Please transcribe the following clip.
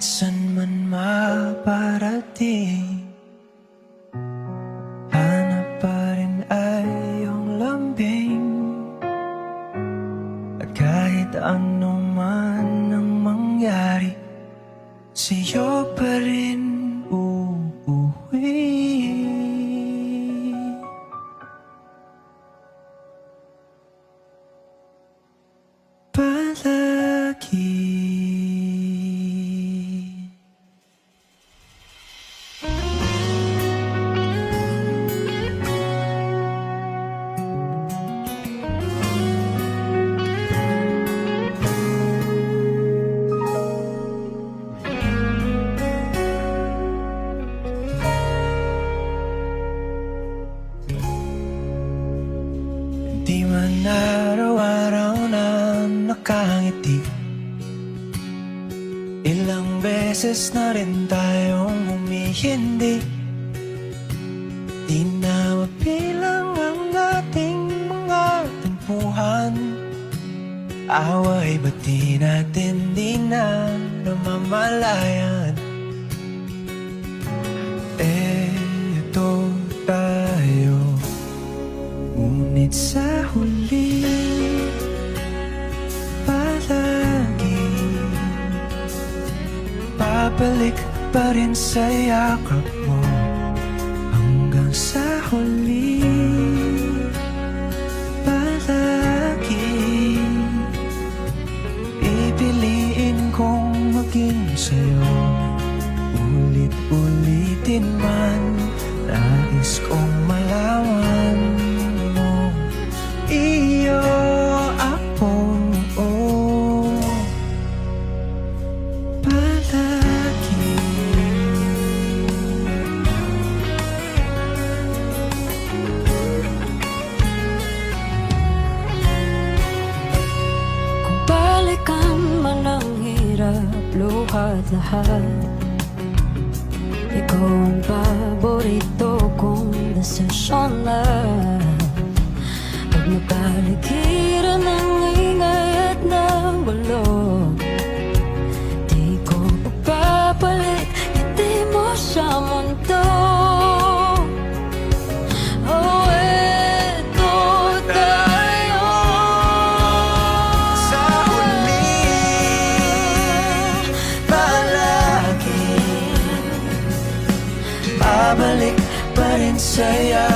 San man maparating, hanap pa rin ay iyong lambing. At kahit ano man ang mangyari, sa'yo pa rin uuwi. Palagi. Di man araw-araw na nakangiti, ilang beses na rin tayong humihindi. Di na mabilang ang ating mga tampuhan. Away ba't di natin di na namamalayan? Eto tayo, ngunit sa huli palagi babalik pa rin sa yakap mo. Hanggang sa huli palagi pipiliin kong maging sa'yo. Ulit-ulitin man, nais kong malaman mo, iyo ako, palagi. Kung balikan man ang hirap, luhat lahat, ikaw ang paborito kong desisyon na. Pag napaligiran ng ingay at ng bulog, di ko papapalit, hindi mo sa mundo. Oh, eto tayo. Sa huli palagi babalik pa rin sa'yo.